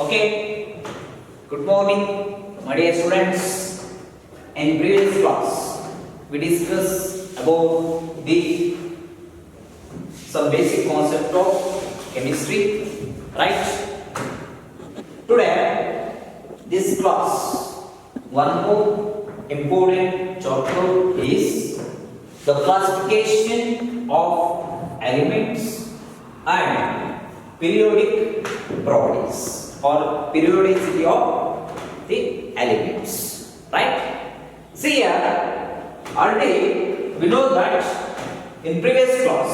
Okay, good morning, my dear students. In previous class, we discussed about the some basic concept of chemistry, right? Today, this class, one more important chapter is the classification of elements and periodic properties or periodicity of the elements, right? See here, already we know that in previous class,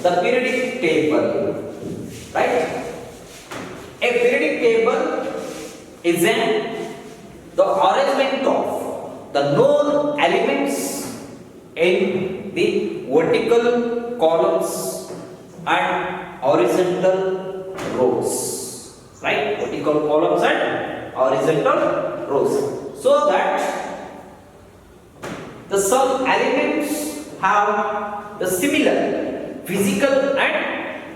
the periodic table, right? A periodic table is the arrangement of the known elements in the vertical columns and horizontal rows, right? Vertical columns and horizontal rows, so that the some elements have the similar physical and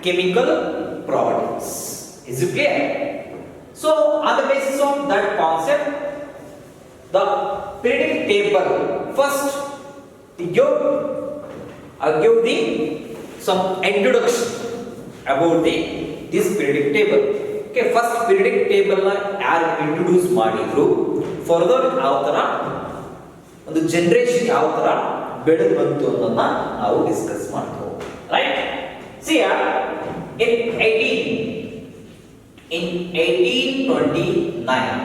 chemical properties. Is it clear? So on the basis of that concept, the periodic table, first I give the some introduction about this periodic table. Okay, first periodic table ಯಾರು introduce ಮಾಡಿದ್ರು, further ಯಾವ ತರ ಒಂದು generation ಯಾವ ತರ ಬೆಳೆದು ಬಂತು ಅನ್ನೋದನ್ನ ನಾವು ಡಿಸ್ಕಸ್ ಮಾಡ್ತೀವಿ, right? C in 1829,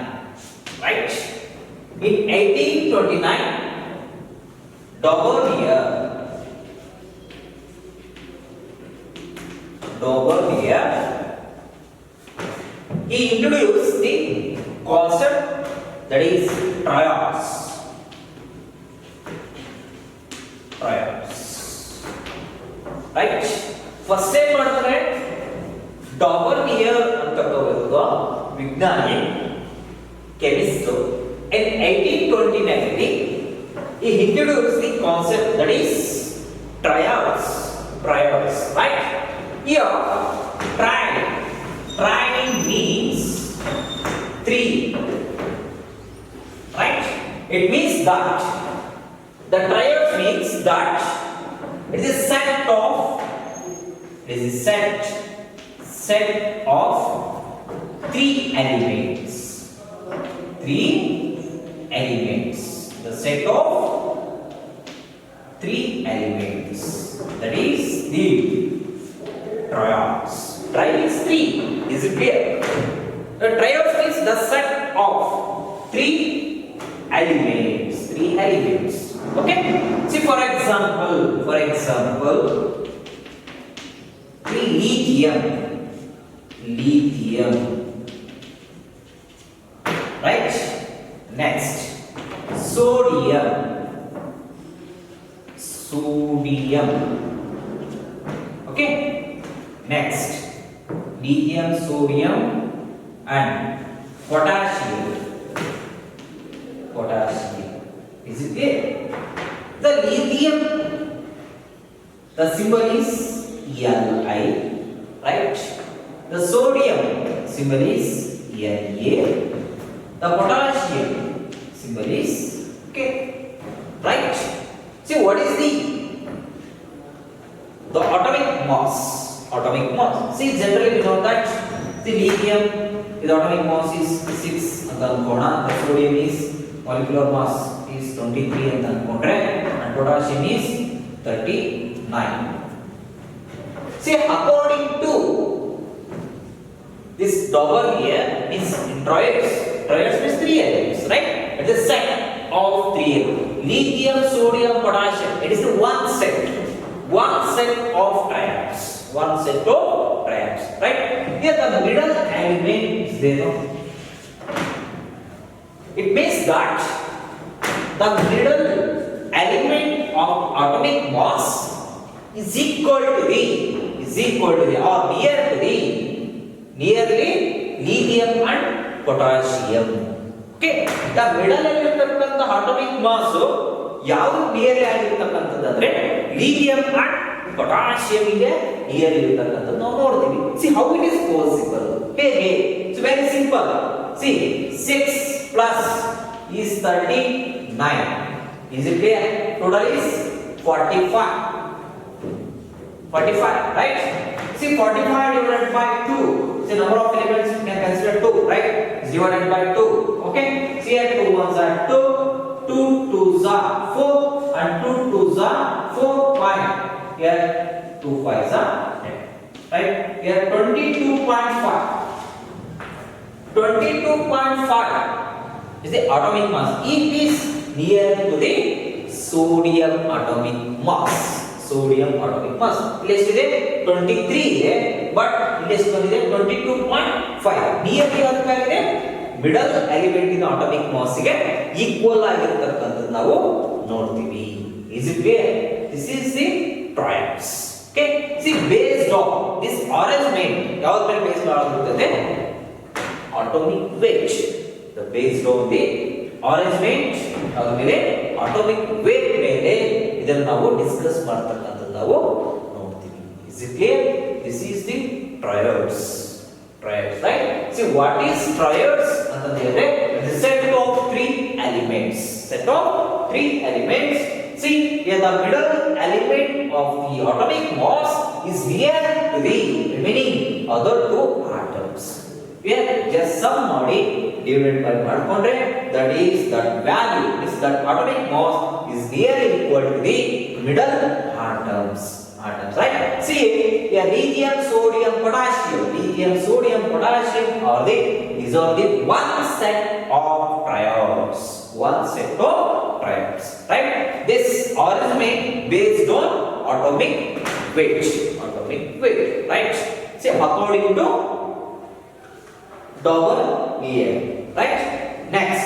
right? In 1829, Dauvergne he introduced the concept that is triads, right? First time ಮಾಡ್ತಾರೆ Dauvergne ಅಂತಕ್ಕಂಥದ್ದು ವಿಜ್ಞಾನಿ chemist. In 1829 he introduced the concept that is triads, right? Here triad means three, right? It means that the triad means that it is a set of three elements. The set of three elements, that is the triads. Triad is three. Is it clear? The triad is the set of three elements. Okay. See, for example, the lithium, right? Next, sodium, okay? Next, lithium, sodium and potassium. Is it clear? The lithium, the symbol is Li, right? The sodium symbol is Na. The potassium symbol is K, right? See, what is the atomic mass? See, generally we know that the lithium, the atomic mass is 6 and the sodium is molecular mass is 23 and potassium is 39. See, according to this Dauvergne is triads means three elements, right? It is a set of three elements. Lithium, sodium, potassium. It is the one set of triads. Right? Here the middle element is there. It means that the middle element of atomic mass is equal to the or nearly lithium and potassium. Okay, the middle element atomic mass ಯಾವುದು nearly ಆಗಿರತಕ್ಕಂಥದ್ದು ಅಂದ್ರೆ lithium and potassium ಗೆ near ಇರತಕ್ಕಂಥದ್ದು ನಾವು ನೋಡ್ತೀವಿ. See how it is possible. ಹೇಗೆ? It's very simple. See, 6 plus is 39. Is it clear? Total is 45. 45, right? See, 45 divided by 2. See, number of elements you can consider 2, right? It's divided by 2. Okay? See, here 2 ones are 2, 2 2s are 4, and 2 2s are 4, 5. Here 2 5s are 10. Right? Here 22.5. 22.5 is the atomic mass. It is near to the sodium atomic mass. Sodium atomic mass. ಇಲ್ಲಿ ಎಷ್ಟಿದೆ? 23 ಇದೆ, but ಇಲ್ಲಿ ಎಷ್ಟು ಬಂದಿದೆ? 22.5. Nearly ಅದಕ್ಕಾಗಿದೆ middle element ಇನ atomic mass ಗೆ equal ಆಗಿರತಕ್ಕಂತದ್ದು ನಾವು ನೋಡ್ತೀವಿ. Is it clear? This is the triads. Okay? See, based on this arrangement, ಯಾವ್ದ್ರ ಮೇಲೆ ಬೇಸ್ಡ್ ಆಗಿರುತ್ತದೆ? Atomic weight. The based on the arrangement ಆದ್ಮೇಲೆ atomic weight ಮೇಲೆ ಇದನ್ನು ನಾವು ಡಿಸ್ಕಸ್ ಮಾಡ್ತಕ್ಕಂಥದ್ದು ನಾವು ನೋಡ್ತೀವಿ. Is it clear? This is the triads. Triads, right? See, what is triads? ಅಂತಂದ್ರೆ the set of 3 elements. Set of 3 elements. See, here the middle element of the atomic mass is near to the remaining other 2 atoms. Here just sum ಮಾಡಿ divided by ಮಾಡ್ಕೊಂಡ್ರೆ that is that value is that atomic mass is nearly equal to the middle atoms, right? See here lithium, sodium, potassium are these are the one set of triads, right? This arrangement based on atomic weight, right? See, according to double here, right? Next,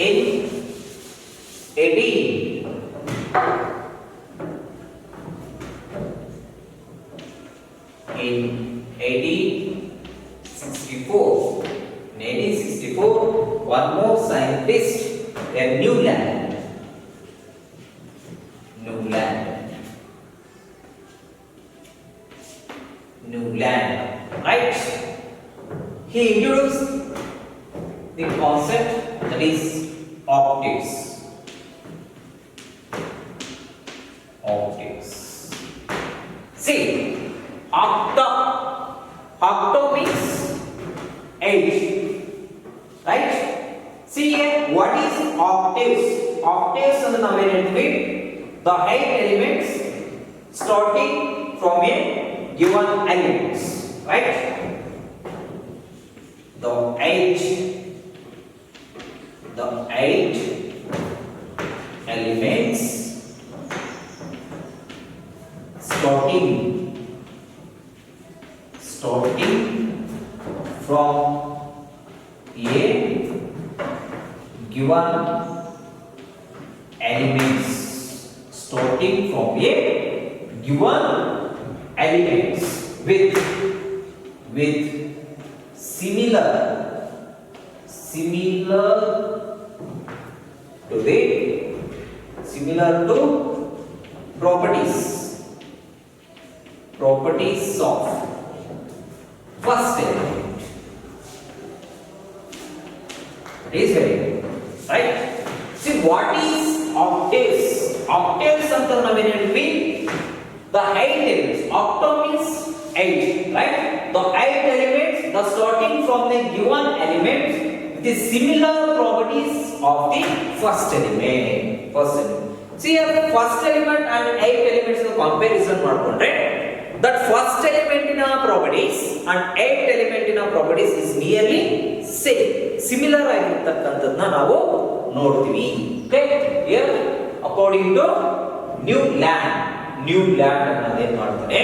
in 18 1864, one more scientist, a Newland, right? He introduced the concept that is octaves. See, octa means 8, right? See here, what is octaves? Octaves and now the 8 elements starting from a given elements, right? The 8 elements starting from a given elements, with similar to properties of first element. It is very good, right? See, what is octaves? Octaves anta navu ಏನು ಹೇಳ್ತೀವಿ? The 8 elements. Octa means 8, right? The 8 elements, the starting from the given element with the similar properties of the first element. See here, first element and 8 elements comparison ಮಾಡ್ಕೊಂಡ್ರೆ that first element in our properties and 8 element in our properties is nearly similar ಆಗಿರತಕ್ಕಂತದನ್ನ ನಾವು ನೋಡ್ತೀವಿ. Okay, here according to Newland ಅನ್ನೋದೇನ್ ಮಾಡ್ತಾನೆ,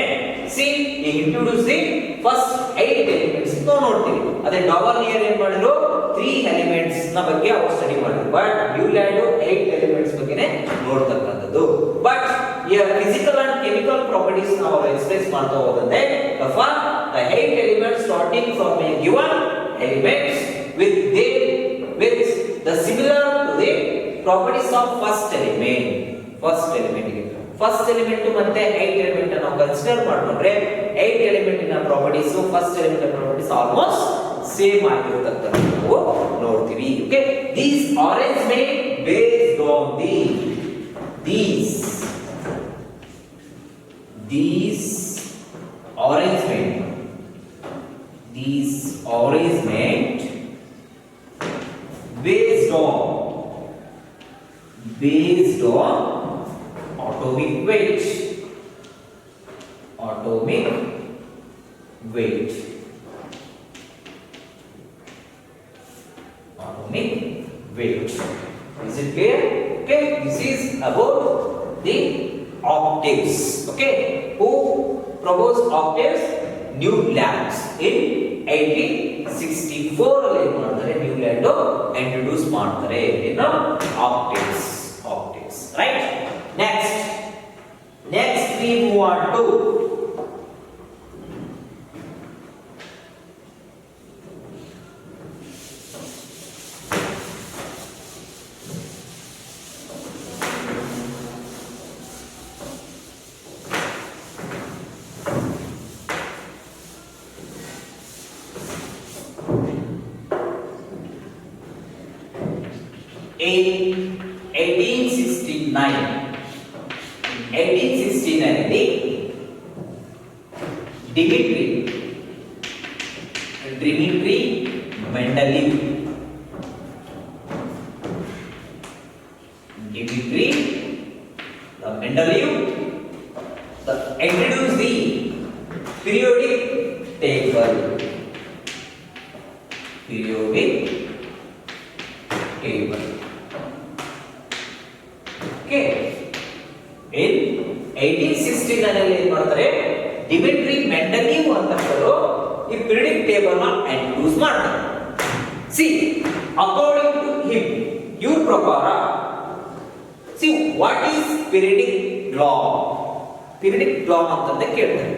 see he introduced the first 8 elements ನೋಡ್ತೀವಿ. ಅದೇ double near ಏನ್ ಮಾಡಿದ್ರು 3 elements ನ ಬಗ್ಗೆ ಅವರು ಸ್ಟಡಿ ಮಾಡಿದ್ರು, ಬಟ್ ನ್ಯೂಲ್ಯಾಂಡ್ 8 elements ಬಗ್ಗೆನೇ ನೋಡ್ತಕ್ಕಂಥದ್ದು. But here physical and chemical properties ನಾವು ಎಕ್ಸ್ಪ್ರೆಸ್ ಮಾಡ್ತಾ ಹೋದಂತೆ the 8 elements starting from a given element with the similar to the properties of first element. First element ಮತ್ತೆ 8 element ನಾವು ಕನ್ಸಿಡರ್ ಮಾಡಿಕೊಂಡ್ರೆ 8 element ನ ಪ್ರಾಪರ್ಟೀಸ್ ಫಸ್ಟ್ ಎಲಿಮೆಂಟ್ ನ ಪ್ರಾಪರ್ಟೀಸ್ ಆಲ್ಮೋಸ್ಟ್ ಸೇಮ್ ಆಗಿರುತ್ತೆ ಅಂತ ನಾವು ನೋಡ್ತೀವಿ. Okay, these arrangement based on these arrangement based on atomic weight. Is it clear? Okay, this is about the octaves. Okay, who proposed octaves? Newland in 1864 ಅಲ್ಲಿ ಏನು ಮಾಡ್ತಾರೆ, Newland introduce ಮಾಡ್ತಾರೆ ಏನು octaves, right? Next we move on to in 1869 ಅಲ್ಲಿ Dmitri Mendeleev introduced the periodic table. Okay, in 1869 ಅಲ್ಲಿ ಏನು ಮಾಡ್ತಾರೆ, Dmitry Mendeleev ಅಂತವರು ಈ periodic table ನ ಇಂಟ್ರೊಡ್ಯೂಸ್ ಮಾಡ್ತಾರೆ. See, according to him, ಇವ್ರ ಪ್ರಕಾರ, see what is periodic law ಅಂತಂದ್ರೆ ಕೇಳ್ತಾರೆ,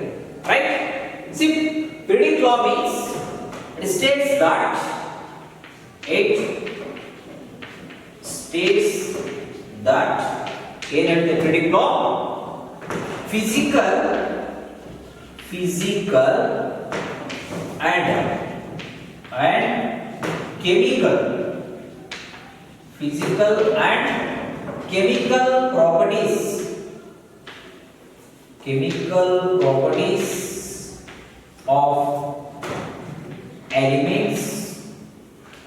right? See, periodic law means it states that ಏನಂತ periodic law, physical and chemical properties of elements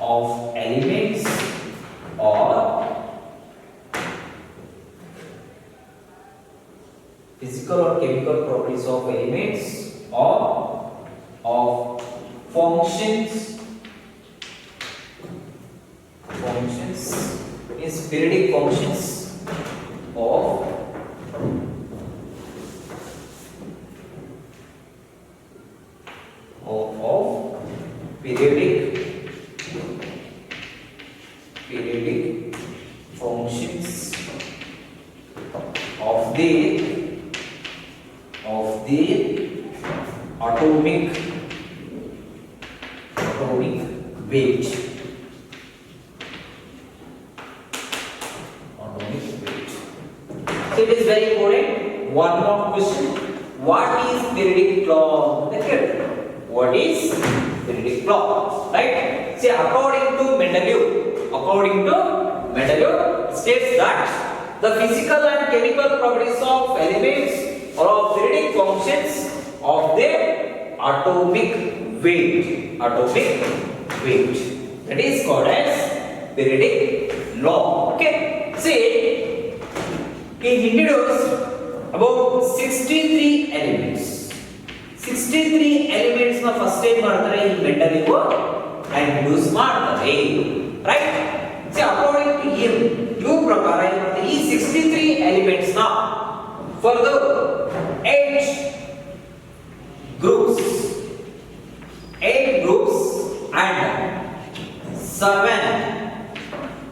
or physical or chemical properties of elements or of functions is periodic functions of periodic functions of the atomic weight. So it is very important. One more question: what is periodic law? What is periodic law? Right? See, according to Mendeleev states that the physical and chemical properties of elements or of periodic functions of their atomic weight. That is called as periodic law. Okay. See, he introduced about 63 elements. 63 elements na first time ಮಾಡ್ತಾರೆ ಈ Mendeleev introduce ಮಾಡ್ತಾರೆ, right? See, according to him, your ಪ್ರಕಾರ ಈ 63 elements na further 8 groups and 7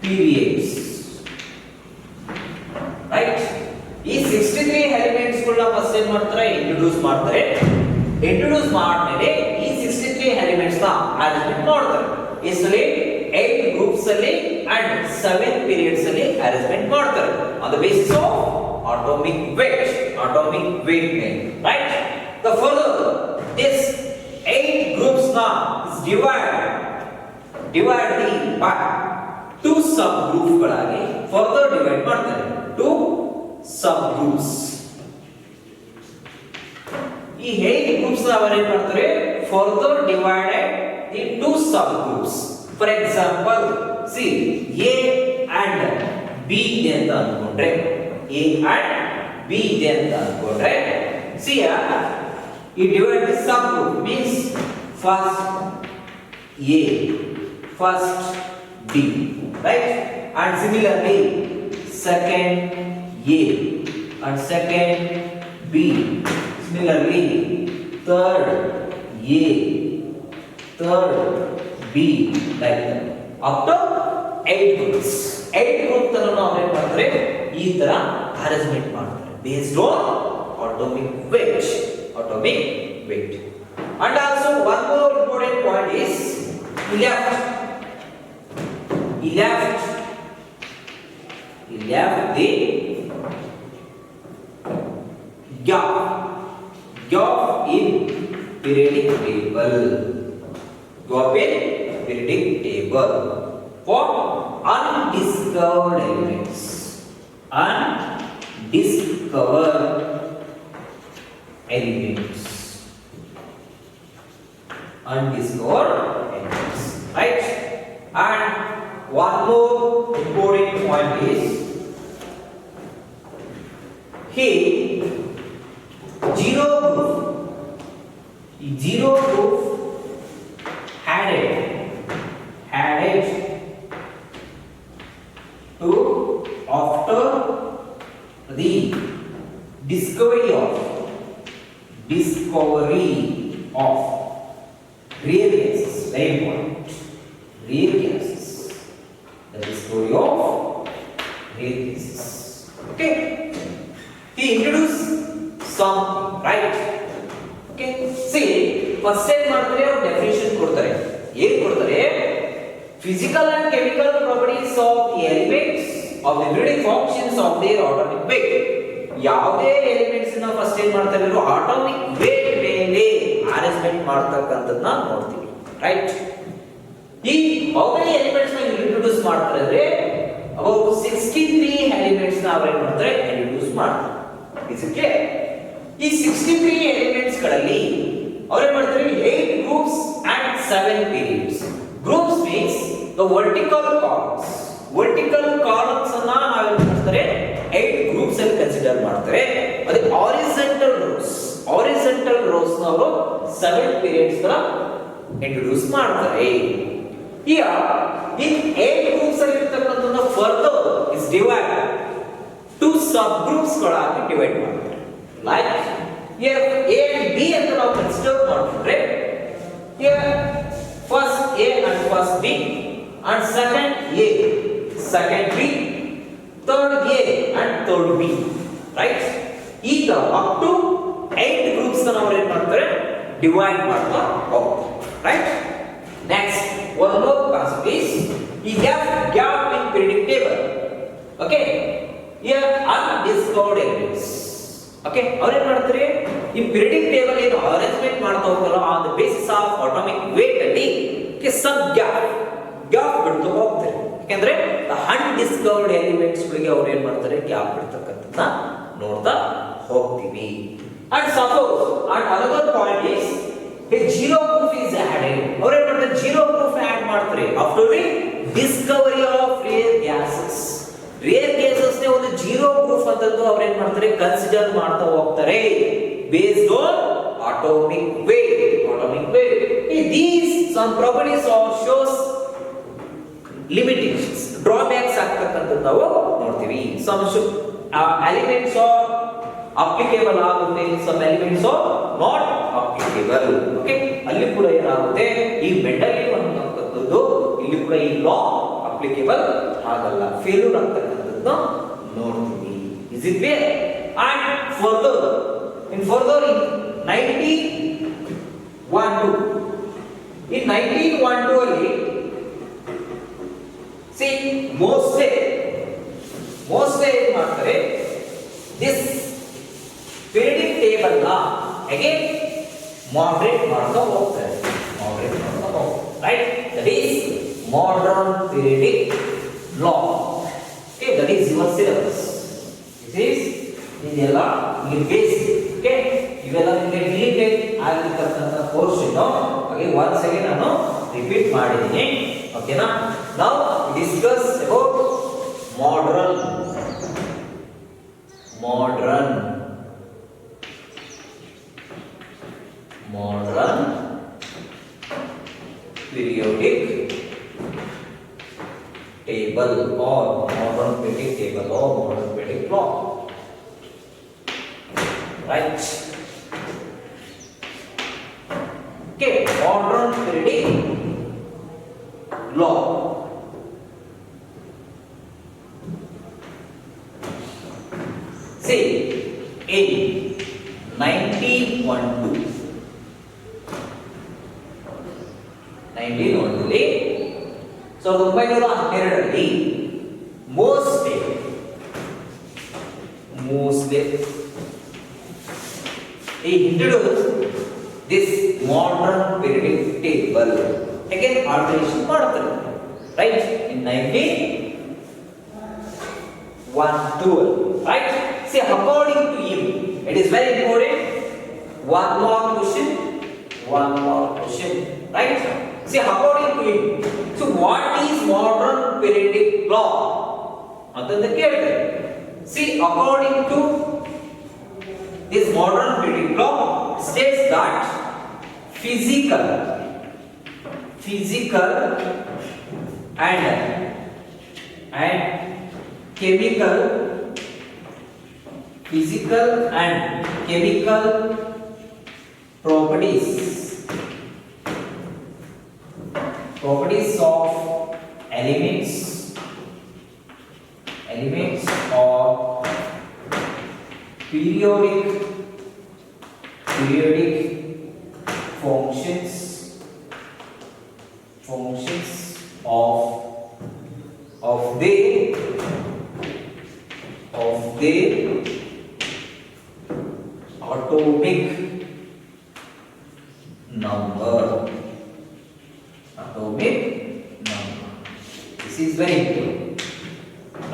periods, right? ಈ 63 elements ಗಳನ್ನ first ಏನ್ ಮಾಡ್ತಾರೆ, introduce ಮಾಡ್ತಾರೆ. ಇಂಟ್ರೊಡ್ಯೂಸ್ ಮಾಡ್ಮೇಲೆ ಈ 63 ಎಲಿಮೆಂಟ್ಸ್ ನ ಅರೇಂಜ್ಮೆಂಟ್ ಮಾಡ್ತಾರೆ. ಎಷ್ಟಲ್ಲಿ 8 ಗ್ರೂಪ್ಸ್ ಅಲ್ಲಿ ಅಂಡ್ 7 ಪೀರಿಯಡ್ಸ್ ಅಲ್ಲಿ ಅರೇಂಜ್ಮೆಂಟ್ ಮಾಡ್ತಾರೆ on the basis of atomic weight ಮೇಲೆ, right? The further this 8 groups now is divided by 2 subgroups ಗಳಾಗಿ further divide ಮಾಡ್ತಾರೆ. 2 subgroups. ಈ 8 groups ನ ಅವರು ಏನು ಮಾಡ್ತಾರೆ, further divided the 2 subgroups. For example, see A and B ಅಂತ ಅನ್ಕೊಂಡ್ರೆ, A and B ಇದೆ ಅಂತ ಅನ್ಕೊಂಡ್ರೆ, see you divide the subgroup means first A, first B, right? And similarly second A and second B, similarly third A, third B, like that up to 8 groups. 8 groups ಅನ್ನು ನಾವು ಏನು ಮಾಡ್ತಾರೆ, ಈ ತರ arrangement ಮಾಡ್ತಾರೆ based on atomic weight. And also one more important point is left the gap in periodic table for undiscovered elements. Undiscovered elements, right? And one more important point is here zero group had it to after the discovery of rare gases, very important, rare gases, the discovery of rare gases. Okay, he introduced something, right? Okay, see first time ಮಾಡ್ತಾರೆ ಅವರು definition ಕೊಡ್ತಾರೆ. ಏನು ಕೊಡ್ತಾರೆ, physical and chemical properties of the elements of the building functions of their atomic weight. ಯಾವುದೇ elements ನ first ಏನ್ ಮಾಡ್ತಾರೆ ಇವರು ಆಟೋಮಿಕ್ ವೇಟ್ ಮೇಲೆ ಅರೇಂಜ್ಮೆಂಟ್ ಮಾಡ್ತಕ್ಕಂಥದ್ದನ್ನ ನೋಡ್ತೀವಿ, ರೈಟ್? ಈ ಹೌ ಮೆನಿ ಎಲಿಮೆಂಟ್ಸ್ ನ ಇಂಟ್ರೊಡ್ಯೂಸ್ ಮಾಡ್ತಾರೆ ಅಂದ್ರೆ ಅಬೌಟ್ 63 ಎಲಿಮೆಂಟ್ಸ್ ನ ಅವರು ಏನ್ ಮಾಡ್ತಾರೆ ಇಂಟ್ರೊಡ್ಯೂಸ್ ಮಾಡ್ತಾರೆ. Is it clear? ಈ 63 ಎಲಿಮೆಂಟ್ಸ್ ಗಳಲ್ಲಿ ಅವರು ಏನ್ ಮಾಡ್ತಾರೆ 8 groups and 7 periods. Groups means the vertical columns ಅನ್ನ ನಾವು ಏನ್ ಮಾಡ್ತಾರೆ 8 ಗ್ರೂಪ್ಸ್ ಅಲ್ಲಿ ಕನ್ಸಿಡರ್ ಮಾಡ್ತಾರೆ. ಅದೇ ಹಾರಿಜಾಂಟಲ್ ರೋಸ್ ನ ಅವರು 7 ಪೀರಿಯಡ್ಸ್ ತರ ಇಂಟ್ರೊಡ್ಯೂಸ್ ಮಾಡ್ತಾರೆ. ಈಗ ಈ 8 ಗ್ರೂಪ್ಸ್ ಅಲ್ಲಿ ಇರತಕ್ಕಂಥದ್ದು further is divided 2 sub groups ಗಳಾಗಿ ಡಿವೈಡ್ ಮಾಡ್ತಾರೆ. Like here A and B ಅಂತ ನಾವು ಕನ್ಸಿಡರ್ ಮಾಡಿದ್ರೆ here first A and first B and second A, second B, third A and third B, right? ಈಗ up to 8 groups ನ ನಾವು ಏನು ಮಾಡ್ತಾರೆ ಡಿವೈಡ್ ಮಾಡ್ತಾ ಹೋಗ್ತಾರೆ, right? Next one more concept is ಈ gap in periodic table. Okay, here undiscovered elements. Okay, ಅವ್ರು ಏನು ಮಾಡ್ತಾರೆ ಈ periodic table ಏನು ಅರೇಂಜ್ಮೆಂಟ್ ಮಾಡ್ತಾ ಹೋಗ್ತಾರೋ on the basis of atomic weight ಅಲ್ಲಿ ಸಬ್ ಗ್ಯಾಪ್ ಬಿಡ್ತಾ ಹೋಗ್ತಾರೆ. ಯಾಕಂದ್ರೆ ಅನ್ಡಿಸ್ಕವರ್ಡ್ ಎಲಿಮೆಂಟ್ಸ್ ಗಳಿಗೆ ಅವ್ರು ಏನ್ ಮಾಡ್ತಾರೆ ಗ್ಯಾಪ್ ಬಿಡ್ತಕ್ಕಂಥದ್ದನ್ನ ನೋಡ್ತಾ ಹೋಗ್ತೀವಿ. And suppose and another point is zero proof is added. ಅವ್ರು ಏನ್ ಮಾಡ್ತಾರೆ zero proof ಆಡ್ ಮಾಡ್ತಾರೆ after the discovery of rare gases. Rare gases ನೇ ಒಂದು zero proof ಅಂತದ್ದು ಅವ್ರು ಏನ್ ಮಾಡ್ತಾರೆ ಕನ್ಸಿಡರ್ ಮಾಡ್ತಾ ಹೋಗ್ತಾರೆ based on atomic weight. These some properties of shows limitations, drawbacks ಆಗ್ತಕ್ಕಂಥದ್ದು ನಾವು ನೋಡ್ತೀವಿ. some elements are applicable ಆಗುತ್ತೆ, some elements are not applicable. Okay, ಅಲ್ಲಿ ಕೂಡ ಏನಾಗುತ್ತೆ ಈ ಮೆಂಡಲಿವ್ ಅನ್ನತಕ್ಕಂಥದ್ದು ಇಲ್ಲಿ ಕೂಡ ಈ ಲಾ ಅಪ್ಲಿಕೇಬಲ್ ಆಗಲ್ಲ, ಫೇಲ್ಯೂರ್ ಆಗ್ತಕ್ಕಂಥದ್ದು ನೋಡ್ತೀವಿ. Is it clear? And further in 1912 In 1912 ಅಲ್ಲಿ see mostly ಏನ್ ಮಾಡ್ತಾರೆ this periodic table ನ again moderate ಮಾಡ್ತಾ ಹೋಗ್ತಾರೆ right, that is modern periodic law. Okay, that is your syllabus. This is ಇದೆಲ್ಲ ಇಲ್ಲಿ ಬೇಸಿಕ್. ಓಕೆ, ಇವೆಲ್ಲ ನಿಮಗೆ ರಿಲೇಟೆಡ್ ಆಗಿರತಕ್ಕಂತ ಕೋರ್ಸ್ ಇದು. ಹಾಗೆ once again ನಾನು ರಿಪೀಟ್ ಮಾಡಿದ್ದೀನಿ. ಓಕೆನಾ? Now discuss about modern periodic table or modern periodic table or modern periodic law. Right? Okay, modern periodic law. See, in 1912 1912ರಲ್ಲಿ mostly he introduced this modern periodic table. Again alteration ಮಾಡ್ತಾರೆ, right, in 1912, right. See, according to him, it is very important. One more question, right. See, according to him, so what is modern periodic law ಅಂತಂದ ಕೇಳ್ತಾರೆ. See, according to this modern periodic law states that physical and chemical properties of elements or periodic functions of the atomic number. This is very important,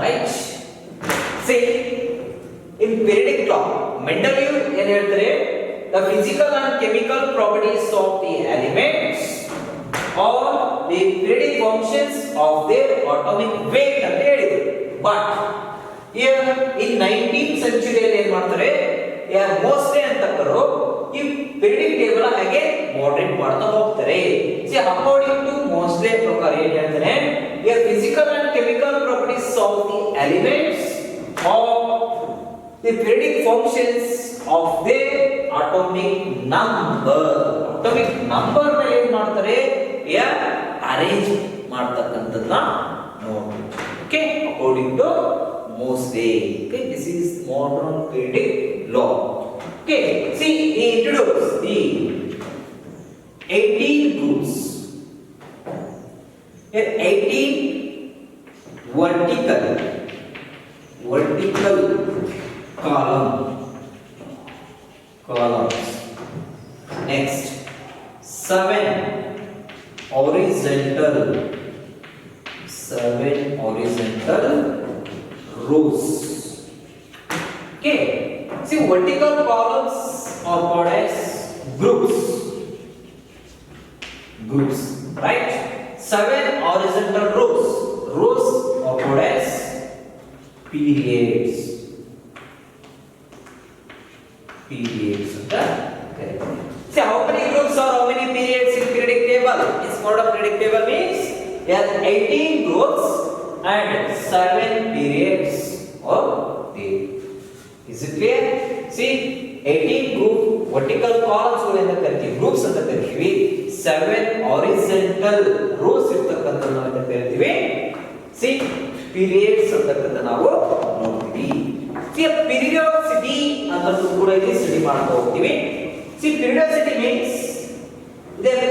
right? See, in periodic law, Mendeleev ಏನು ಹೇಳ್ತಾರೆ, the physical and chemical properties of the elements or the periodic functions of their atomic weight ಅಂತ ಹೇಳಿದ್ರು. But here in 19th century ಅಲ್ಲಿ ಏನು ಮಾಡ್ತಾರೆ, ಯಾರು ಮೋಸ್ಲೆ ಅಂತಕ್ಕರು ಈ periodic table ಹಾಗೆ ಮಾಡರೇಟ್ ಮಾಡ್ತಾ ಹೋಗ್ತಾರೆ. See, according to ಮೋಸ್ಲೆ ಪ್ರಕಾರ ಏನು ಹೇಳ್ತಾರೆ, here physical and chemical properties of the elements or the periodic functions of their atomic number ಮೇಲೆ ಏನು ಮಾಡ್ತಾರೆ, ಅರೇಂಜ್ ಮಾಡ್ತಕ್ಕಂಥದ್ದನ್ನ ನೋಡಿ. Okay, according to Moseley. Okay, this is modern periodic law. Okay, see, he introduced the 18 groups. 18 vertical columns. Next, 7 horizontal rows. Okay, see, vertical columns are called as groups, right? 7 horizontal rows are called as periods. Okay. See, how many groups or how many periods in periodic table? This modern periodic table means there are 18 groups and 7 periods or there. Is it clear? See, 18 group vertical columns ಅಂತ ಕರಿತೀವಿ, groups ಅಂತ ಕರಿತೀವಿ. 7 horizontal rows ಇರ್ತಕ್ಕಂಥದ್ದು ಅಂತ ಕರಿತೀವಿ. See, periods ಅಂತಕ್ಕಂಥ ನಾವು ನೋಡ್ತೀವಿ. See, periodicity ಅಂತದ್ದು ಕೂಡ ಇಲ್ಲಿ ಸ್ಟಡಿ ಮಾಡ್ತಾ ಹೋಗ್ತೀವಿ. See, periodicity means there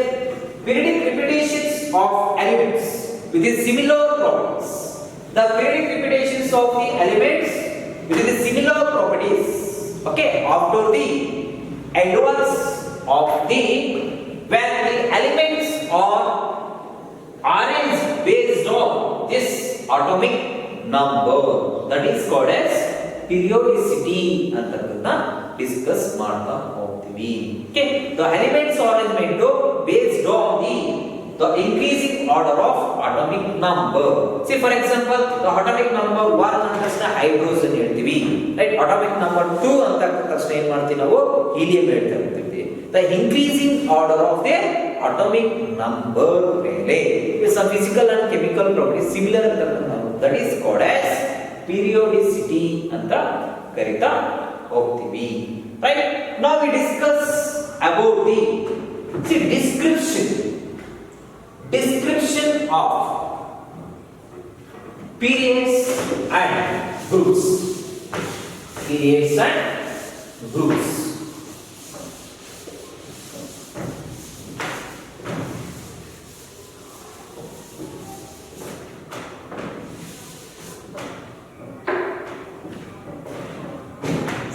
periodic repetitions of elements with the similar properties. The periodic repetitions of the elements with the similar properties. Okay, after the advance of the when the elements are arranged based on this atomic number, that is called as periodicity ಅಂತಕ್ಕಂತ discuss ಮಾಡ್ತಾ ಹೋಗ್ತೀವಿ. Okay, the elements arrangement based on the increasing order of atomic number. See for example, the atomic number 1 ಅಂತ ತಕ್ಷಣ hydrogen ಹೇಳ್ತೀವಿ, right? atomic number 2 ಅಂತ ತಕ್ಷಣ ಏನು ಮಾಡ್ತೀವಿ ನಾವು ಹೀಲಿಯಂ ಹೇಳ್ತಾ ಇರ್ತೀವಿ. The increasing order of their atomic number ಮೇಲೆ some physical and chemical properties similar ಅಂತಕ್ಕಂಥ that is called as periodicity ಅಂತ ಕರೀತಾ ಹೋಗ್ತೀವಿ. Right? Now we discuss about the description of periods and groups. Periods and groups.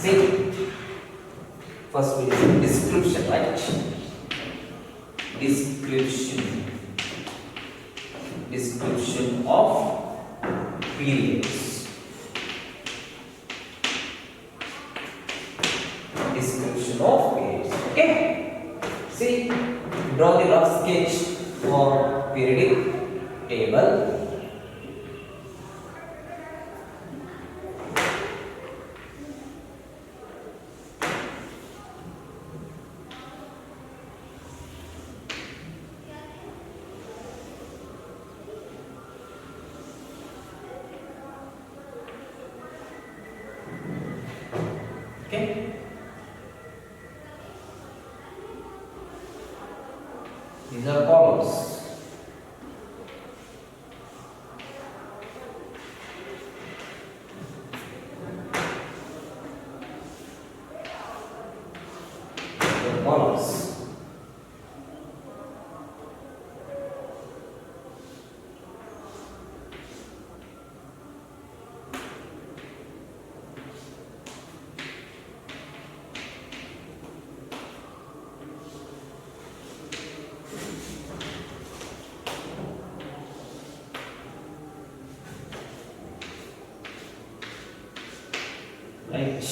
See, first we do description, right? Description of periods. Description of periods. Okay. See, draw the rough sketch for periodic table. Okay. These are columns. Right.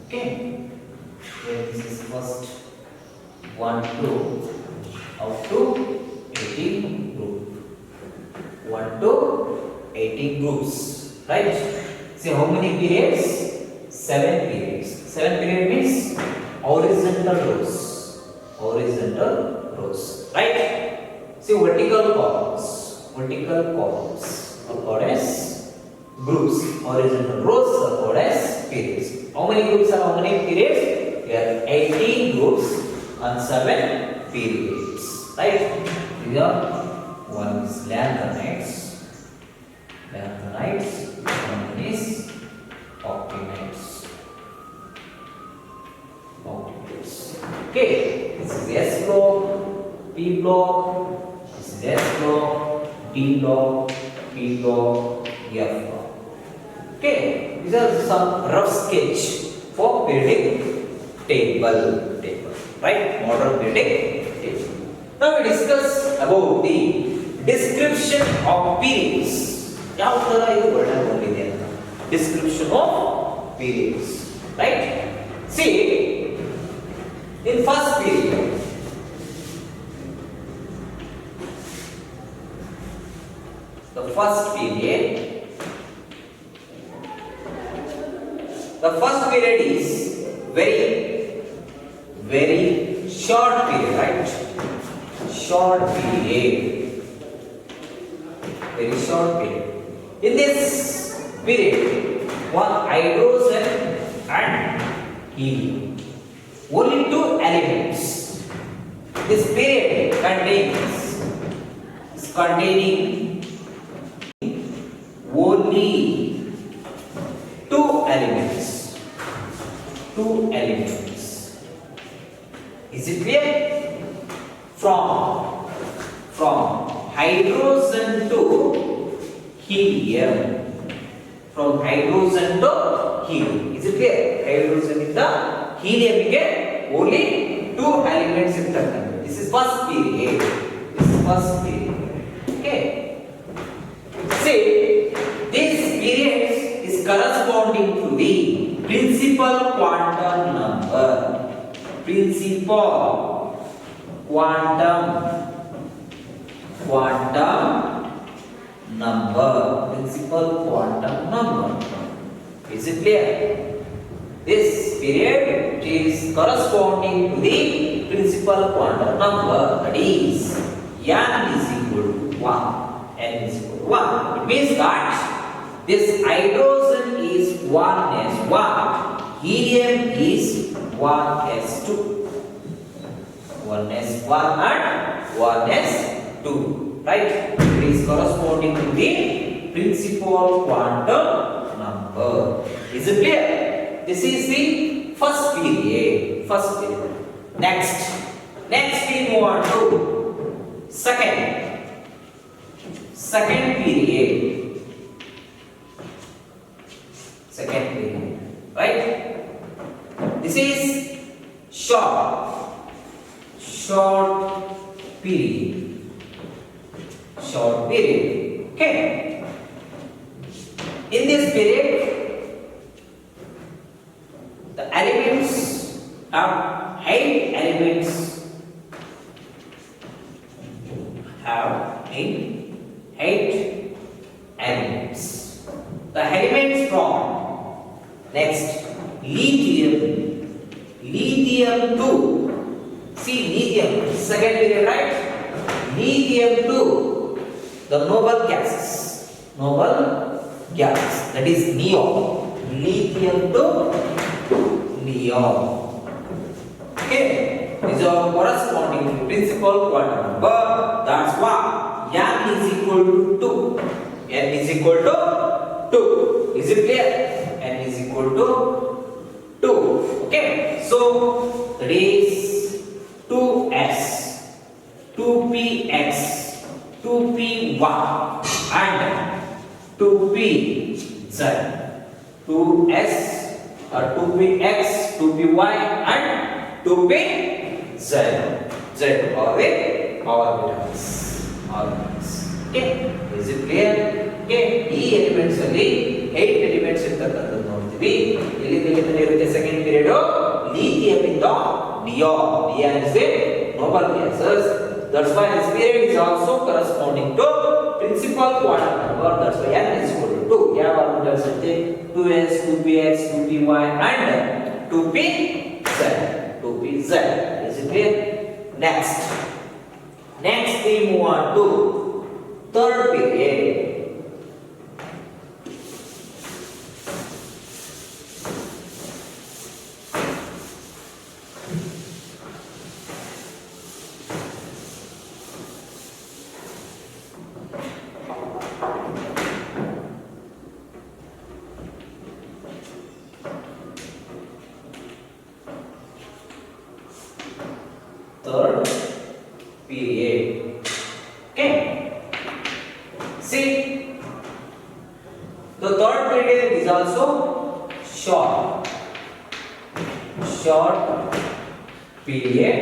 Okay. Here this is first 1 to up to 18 group. 1 to 18 groups. Right. See how many periods? 7 periods. 7 period means horizontal rows. Horizontal rows, right? See vertical columns are called as groups. Horizontal rows are called as periods. How many groups are how many periods? There are 18 groups and 7 periods, right? Here one is lanthanides, one is octanides. Okay, this is S block, P block, this is S block, D block, P block, F block. Okay, these are some rough sketch for periodic table, right? Modern periodic table. Now we discuss about the description of periods. ಯಾವ ತರ ಇದು ವರ್ಣನೆ ಮಾಡಿದೆ ಅಂತ. Description of periods, right? See, in first period, the first period is very short period, right? Short period, very short period. In this period, one hydrogen and helium, only 2 elements. This period containing only only two elements. Two elements. Is it clear? From hydrogen to helium. From hydrogen to helium. Is it clear? Hydrogen in the helium again only two elements in the. This is first period. Okay. See, this period is corresponding to the principal quantum number. Principal quantum number. Is it clear? This period is corresponding to the principal quantum number, that is n is equal to 1. It means that this hydrogen is 1s1, helium is 1s2. 1s1 and 1s2, right? It is corresponding to the principal quantum number. Is it clear? This is the first period. Next we move on to second period. Right? This is short period. Okay. In this period, the elements have 8 elements. The elements from next lithium 2. See, lithium, second period, right? Lithium 2, the noble gases, that is neon. Lithium to neon. Okay, these are corresponding to principal quantum number. That's why n is equal to 2. Is it clear? N is equal to 2. Okay, so that is 2s, 2px, 2p1 and 2pz. 2s or 2px, 2py and 2pz. Z are the orbitals. Okay, is it clear? Okay, ಈ elements ಅಲ್ಲಿ 8 elements ಇರ್ತಕ್ಕಂಥದ್ದು ನೋಡ್ತೀವಿ. ಎಲ್ಲಿಂದ ಇರುತ್ತೆ second period lithium ಇಂದ neon is the noble gases. That's why this period is also corresponding to principal quantum number. That's why n is equal to 2. ಯಾವ orbitals ಇರುತ್ತೆ? 2s, 2px, 2py and 2pz. Is it clear? Next we move on to third period. Third period. Okay. See, the third period is also short period.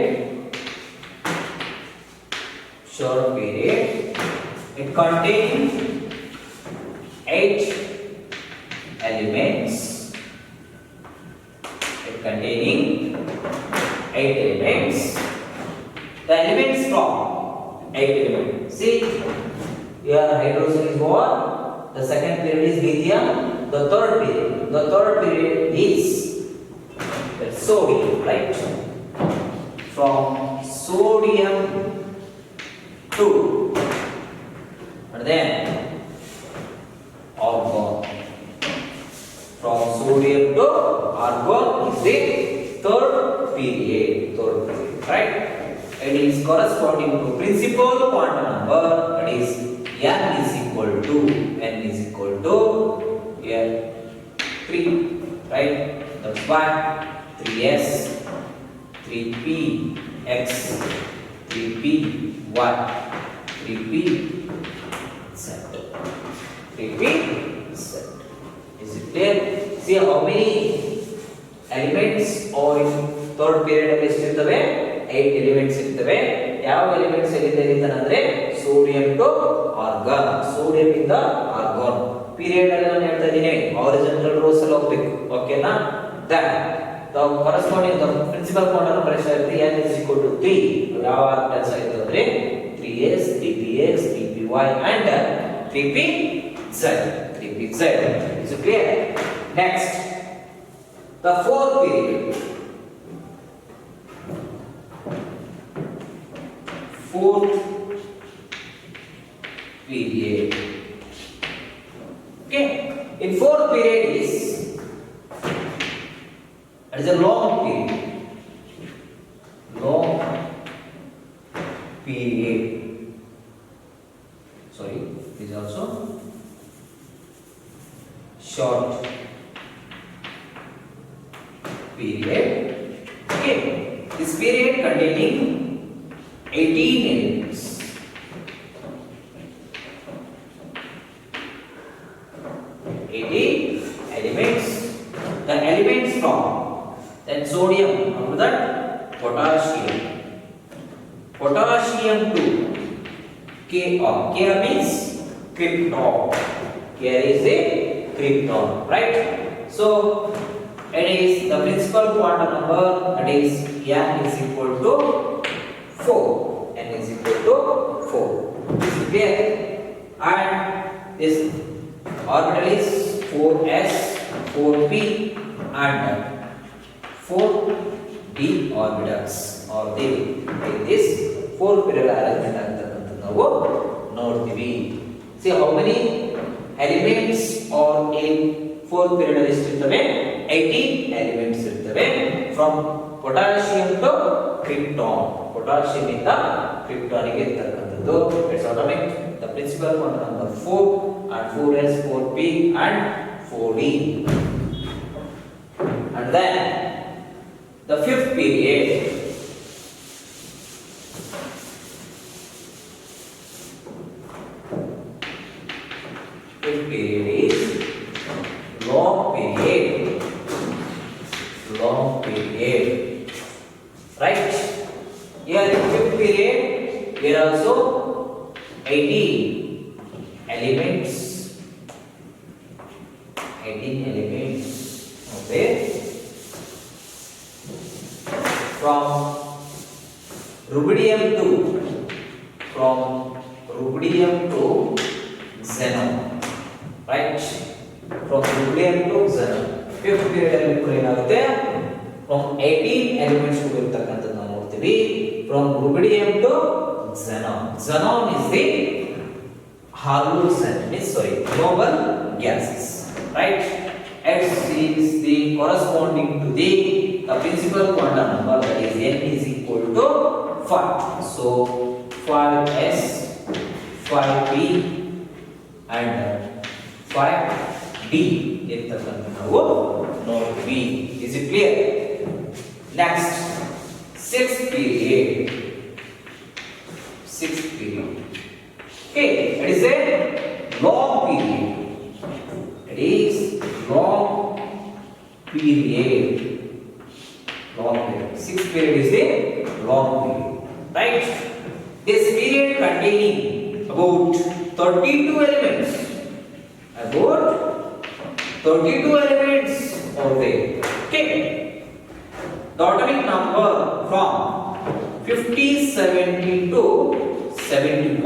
It contains 8 elements. The elements from 8 elements. See, here hydrogen is 1. The second period is lithium. The third period is sodium, right? From sodium to and then argon. From sodium to argon is the third period, right? It is corresponding to principal quantum number, that is n is equal equal to here 3, right? That's why 3s 3p x 3p y 3p z 3p z. Is it clear? See how many elements or in third period ಅಲ್ಲಿ ಎಷ್ಟಿರ್ತವೆ 8 elements ಇರ್ತವೆ. ಯಾವ elements ಎಲ್ಲಿದೆ ಅಂದ್ರೆ sodium to argon, sodium ಇಂದ argon. Period ಅಲ್ಲಿ ನಾನು ಹೇಳ್ತಾ ಇದ್ದೀನಿ ಹಾರಿಜಾಂಟಲ್ ರೋಸ್ ಅಲ್ಲಿ ಹೋಗ್ಬೇಕು, ಓಕೆನಾ? That the corresponding the principal quantum number ಎಷ್ಟಾಗುತ್ತೆ n is equal to 3. ಯಾವ ಆರ್ಡರ್ಸ್ ಆಯ್ತು ಅಂದ್ರೆ 3s 3px 3py and 3pz 3pz. Is it clear? Next, the fourth period. Fourth period. Okay, in fourth period is it is a long period. Long period. Sorry, it is also short period. Okay, this period containing 18 elements. 18 elements. The elements from then sodium, after that potassium. Potassium to K means krypton. Here is a krypton, right? So it is the principal quantum number, that is n is equal to 4. N is equal to 4. Is it clear? And this orbital is 4s, 4p and 4d orbitals or they like this 4 period arrangement agtಕ್ಕಂತ ನಾವು ನೋಡ್ತೀವಿ. See how many elements or in 4 period ಅಲ್ಲಿ ಇರ್ತವೆ 18 elements ಇರ್ತವೆ from potassium to krypton. potassium ಇಂದ krypton ಗೆ ಇರ್ತಕ್ಕಂಥದ್ದು. It's atomic the principal quantum number 4 and 4s 4p and 4d. And then the fifth period. Fifth period is long period. Long period. Right? Here in fifth period, here also 18 elements. 18 elements. Okay. From rubidium to xenon, right? From rubidium to xenon. Fifth period ಅಲ್ಲಿ ಏನಾಗುತ್ತೆ from 18 elements to ಇರತಕ್ಕಂತದ್ದು ನಾವು ನೋಡ್ತೀವಿ. From rubidium to xenon. Xenon is the noble gases, right? X is the corresponding to the principal quantum number, that is n is equal to 5. So 5s 5p and 5d ಇರ್ತಕ್ಕಂಥ ನಾವು ನೋಡ್ತೀವಿ. Is it clear? Next, sixth period. Okay, it is a long period. It is long period. Sixth period is a long period, right? This period containing about 32 elements. About 32 elements are there. Okay. The atomic number from 50, 70 to 71.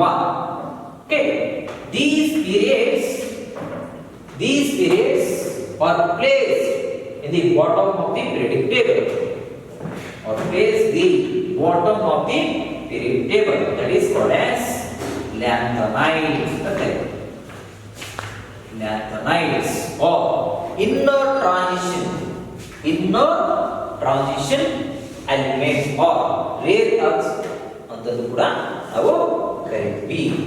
Okay. These periods are placed in the bottom of the periodic table. Or place the bottom of the periodic table, that is called as lanthanides. Lanthanides or inner transition elements or rare earths ಅಂತಂದು ಕೂಡ ನಾವು ಕರೀತೀವಿ.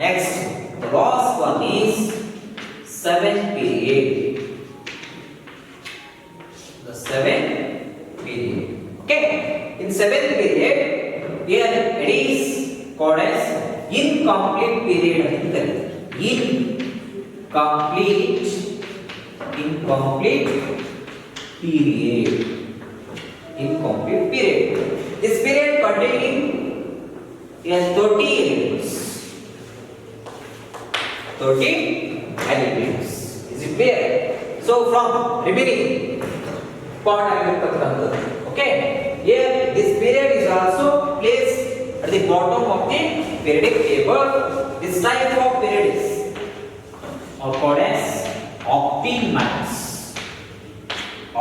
Next, the The last one is 7th period. The 7th period. Okay. In 7th period, here it is called as incomplete period. Incomplete period. Incomplete period. This period containing 30 elements. 30 elements. Is it clear? So from remaining part I will talk. Okay. Here this period is also placed at the bottom of the periodic table. This type of periods are called as octinights.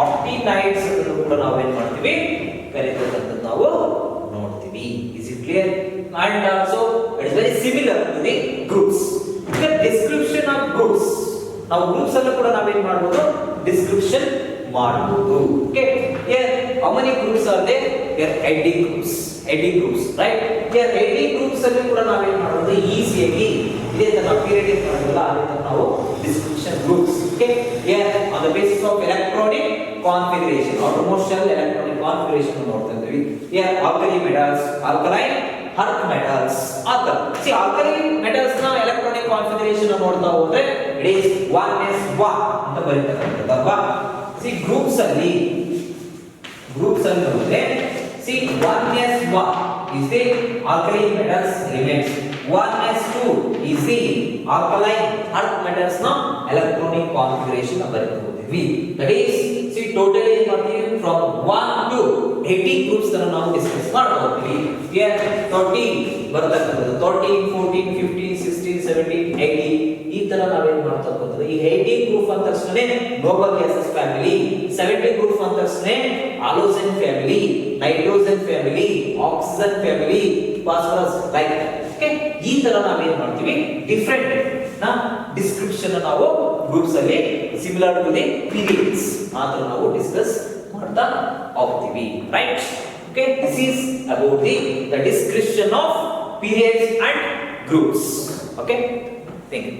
Octinights ಕೂಡ ನಾವು ಏನು ಮಾಡ್ತೀವಿ ಕರೆಯುವಂತದ್ದು ನಾವು ನೋಡ್ತೀವಿ. Is it clear? And also it is very similar to the groups. The description of groups. ನಾವು groups ಅನ್ನು ಕೂಡ ನಾವು ಏನು ಮಾಡಬಹುದು description ಮಾಡಬಹುದು. Okay. Here how many groups are there? There are 80 groups. 80 groups, right? Here 80 groups ಅಲ್ಲಿ ಕೂಡ ನಾವು ಏನು ಮಾಡಬಹುದು ಈಸಿಯಾಗಿ ಇದೇ ತರ ಪೀರಿಯಡ್ ಏನು ಮಾಡಬಹುದು ಅದನ್ನ ನಾವು description groups. Okay. Here on the basis of electronic configuration, automotional electronic configuration ನೋಡ್ತಾ ಇದ್ದೀವಿ. Here alkali metals, alkaline earth metals. See alkali metals ನ electronic configuration ನೋಡ್ತಾ ಹೋದ್ರೆ it is 1s1 ಅಂತ ಬರೀತಾರೆ ಅಲ್ವಾ? See groups ಅಲ್ಲಿ ನೋಡಿದ್ರೆ see 1s1 is the alkali metals elements. 1s2 is the alkaline earth metals ನ electronic configuration ಬರೀತಾ ಹೋಗ್ತೀವಿ. That is see totally ಏನು ಮಾಡ್ತೀವಿ from 1 to 80 groups ಅನ್ನು ನಾವು ಡಿಸ್ಕಸ್ ಮಾಡ್ತಾ ಹೋಗ್ತೀವಿ. Here 13 ಬರ್ತಕ್ಕಂಥದ್ದು 13 14 15 16 17 18 ಈ ತರ ನಾವೇನ್ ಮಾಡ್ತಾ ಹೋಗ್ತೀವಿ. ಈ 18 ಗ್ರೂಪ್ ಅಂತ ತಕ್ಷಣ ನೋಬಲ್ ಗ್ಯಾಸಸ್ ಫ್ಯಾಮಿಲಿ, 70 ಗ್ರೂಪ್ ಅಂತ ತಕ್ಷಣ ಹಾಲೋಜನ್ family, nitrogen family, oxygen family, phosphorus like okay ಈ ತರ ನಾವೇನ್ ಮಾಡ್ತೀವಿ ಡಿಫರೆಂಟ್ ನಾ ಡಿಸ್ಕ್ರಿಪ್ಷನ್ ನಾವು ಗ್ರೂಪ್ಸ್ ಅಲ್ಲಿ ಸಿಮಿಲರ್ ಟು ದಿ ಪೀರಿಯಡ್ಸ್ ಮಾತ್ರ ನಾವು ಡಿಸ್ಕಸ್ ಮಾಡ್ತಾ ಹೋಗ್ತೀವಿ. Right? Okay this is about the description of periods and groups. Okay, thank you.